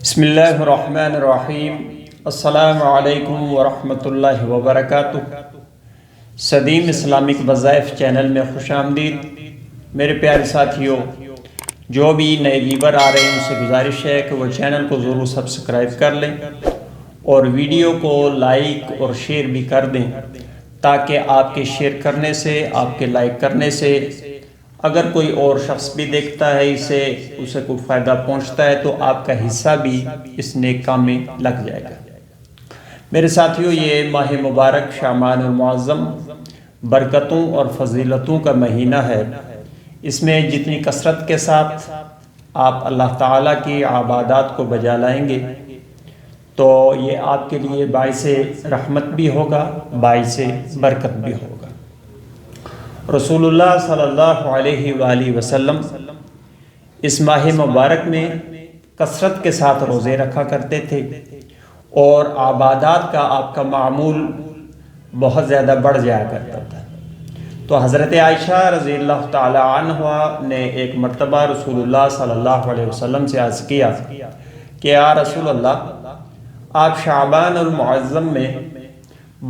بسم اللہ الرحمن الرحیم۔ السلام علیکم ورحمۃ اللہ وبرکاتہ۔ صدیم اسلامک وظائف چینل میں خوش آمدید۔ میرے پیارے ساتھیوں، جو بھی نئے ویور آ رہے ہیں ان سے گزارش ہے کہ وہ چینل کو ضرور سبسکرائب کر لیں اور ویڈیو کو لائک اور شیئر بھی کر دیں، تاکہ آپ کے شیئر کرنے سے، آپ کے لائک کرنے سے اگر کوئی اور شخص بھی دیکھتا ہے اسے کوئی فائدہ پہنچتا ہے تو آپ کا حصہ بھی اس نیک کام میں لگ جائے گا۔ میرے ساتھیوں، یہ ماہ مبارک شعبان المعظم برکتوں اور فضیلتوں کا مہینہ ہے۔ اس میں جتنی کثرت کے ساتھ آپ اللہ تعالیٰ کی عبادات کو بجا لائیں گے تو یہ آپ کے لیے باعث رحمت بھی ہوگا، باعث برکت بھی ہوگا۔ رسول اللہ صلی اللہ علیہ وآلہ وسلم اس ماہ مبارک میں کثرت کے ساتھ روزے رکھا کرتے تھے اور عبادات کا آپ کا معمول بہت زیادہ بڑھ جایا کرتا تھا۔ تو حضرت عائشہ رضی اللہ تعالی عنہ نے ایک مرتبہ رسول اللہ صلی اللہ علیہ وسلم سے عرض کیا کہ یا رسول اللہ، آپ شعبان المعظم میں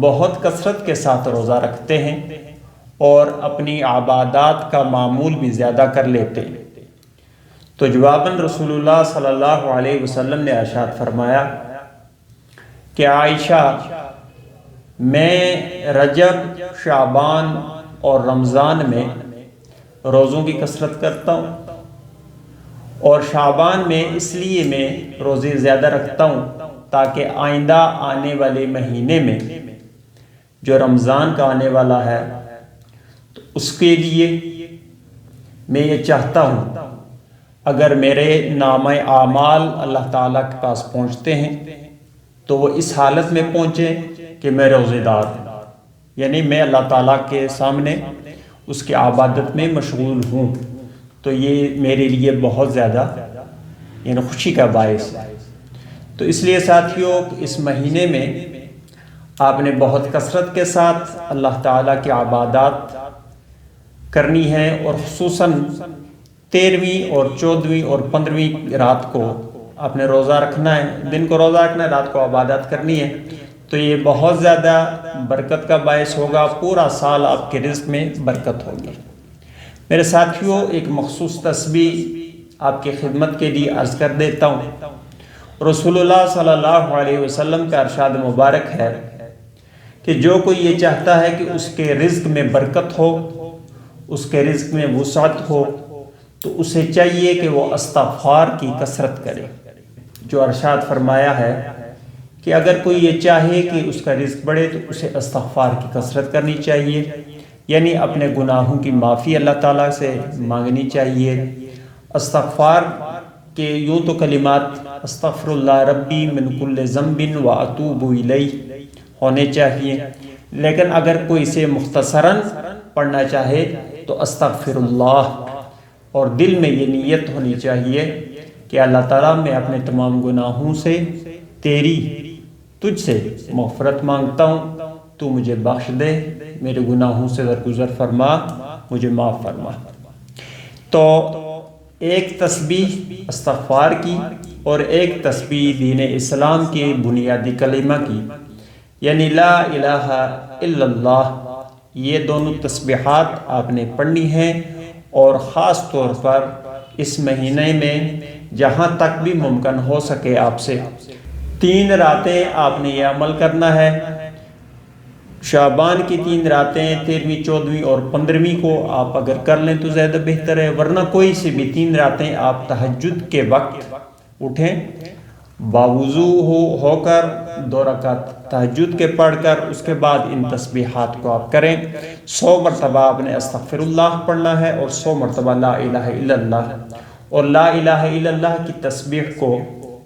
بہت کثرت کے ساتھ روزہ رکھتے ہیں اور اپنی عبادات کا معمول بھی زیادہ کر لیتے ہیں۔ تو جواباً رسول اللہ صلی اللہ علیہ وسلم نے ارشاد فرمایا کہ عائشہ، میں رجب، شعبان اور رمضان میں روزوں کی کثرت کرتا ہوں، اور شعبان میں اس لیے میں روزے زیادہ رکھتا ہوں تاکہ آئندہ آنے والے مہینے میں جو رمضان کا آنے والا ہے تو اس کے لیے میں یہ چاہتا ہوں اگر میرے نامہ اعمال اللہ تعالیٰ کے پاس پہنچتے ہیں تو وہ اس حالت میں پہنچیں کہ میں روزے دار ہوں، یعنی میں اللہ تعالیٰ کے سامنے اس کی عبادت میں مشغول ہوں، تو یہ میرے لیے بہت زیادہ خوشی کا باعث ہے۔ تو اس لیے ساتھیوں، اس مہینے میں آپ نے بہت کثرت کے ساتھ اللہ تعالیٰ کی عبادات کرنی ہے، اور خصوصاً 13ویں اور 14ویں اور 15ویں رات کو آپ نے روزہ رکھنا ہے، دن کو روزہ رکھنا ہے، رات کو عبادات کرنی ہے، تو یہ بہت زیادہ برکت کا باعث ہوگا، پورا سال آپ کے رزق میں برکت ہوگی۔ میرے ساتھیوں، ایک مخصوص تسبیح آپ کی خدمت کے لیے عرض کر دیتا ہوں۔ رسول اللہ صلی اللہ علیہ وسلم کا ارشاد مبارک ہے کہ جو کوئی یہ چاہتا ہے کہ اس کے رزق میں برکت ہو، اس کے رزق میں وسعت ہو، تو اسے چاہیے کہ وہ استغفار کی کثرت کرے۔ جو ارشاد فرمایا ہے کہ اگر کوئی یہ چاہے کہ اس کا رزق بڑھے تو اسے استغفار کی کثرت کرنی چاہیے، یعنی اپنے گناہوں کی معافی اللہ تعالیٰ سے مانگنی چاہیے۔ استغفار کے یوں تو کلمات استغفر اللہ ربی من کل ذنب واتوب الیہ ہونے چاہیے، لیکن اگر کوئی اسے مختصراً پڑھنا چاہے تو استغفر اللہ، اور دل میں یہ نیت ہونی چاہیے کہ اللہ تعالیٰ میں اپنے تمام گناہوں سے تجھ سے مغفرت مانگتا ہوں، تو مجھے بخش دے، میرے گناہوں سے درگزر فرما، مجھے معاف فرما۔ تو ایک تسبیح استغفار کی اور ایک تسبیح دین اسلام کے بنیادی کلمہ کی، یعنی لا الہ الا اللہ، یہ دونوں تسبیحات آپ نے پڑھنی ہیں، اور خاص طور پر اس مہینے میں جہاں تک بھی ممکن ہو سکے آپ سے 3 راتیں آپ نے یہ عمل کرنا ہے۔ شعبان کی 3 راتیں 13ویں، 14ویں اور 15ویں کو آپ اگر کر لیں تو زیادہ بہتر ہے، ورنہ کوئی سے بھی 3 راتیں آپ تہجد کے وقت اٹھیں، باوضو ہو کر 2 رکعت تہجد کے پڑھ کر اس کے بعد ان تسبیحات کو آپ کریں۔ 100 مرتبہ آپ نے استغفر اللہ پڑھنا ہے اور 100 مرتبہ لا الہ الا اللہ، اور لا الہ الا اللہ کی تسبیح کو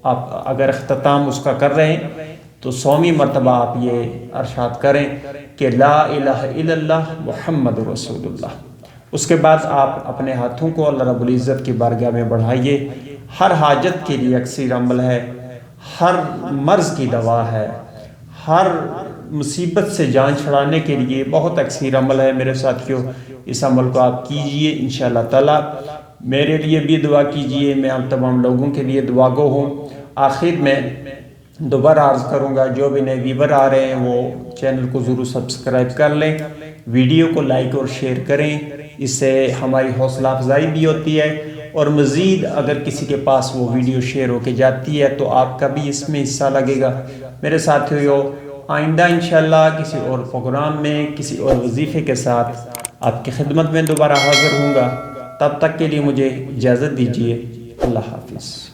آپ اگر اختتام اس کا کر رہے ہیں تو 100ویں مرتبہ آپ یہ ارشاد کریں کہ لا الہ الا اللہ محمد رسول اللہ۔ اس کے بعد آپ اپنے ہاتھوں کو اللہ رب العزت کی بارگاہ میں بڑھائیے۔ ہر حاجت کے لیے اکثیر عمل ہے، ہر مرض کی دوا ہے، ہر مصیبت سے جان چھڑانے کے لیے بہت اکثیر عمل ہے۔ میرے ساتھیوں، اس عمل کو آپ کیجئے انشاءاللہ تعالی۔ میرے لیے بھی دعا کیجئے، میں آپ تمام لوگوں کے لیے دعا گو ہوں۔ آخر میں دوبارہ عرض کروں گا، جو بھی نئے ویور آ رہے ہیں وہ چینل کو ضرور سبسکرائب کر لیں، ویڈیو کو لائک اور شیئر کریں، اس سے ہماری حوصلہ افزائی بھی ہوتی ہے، اور مزید اگر کسی کے پاس وہ ویڈیو شیئر ہو کے جاتی ہے تو آپ کا بھی اس میں حصہ لگے گا۔ میرے ساتھیو، آئندہ انشاءاللہ کسی اور پروگرام میں کسی اور وظیفے کے ساتھ آپ کی خدمت میں دوبارہ حاضر ہوں گا۔ تب تک کے لیے مجھے اجازت دیجیے۔ اللہ حافظ۔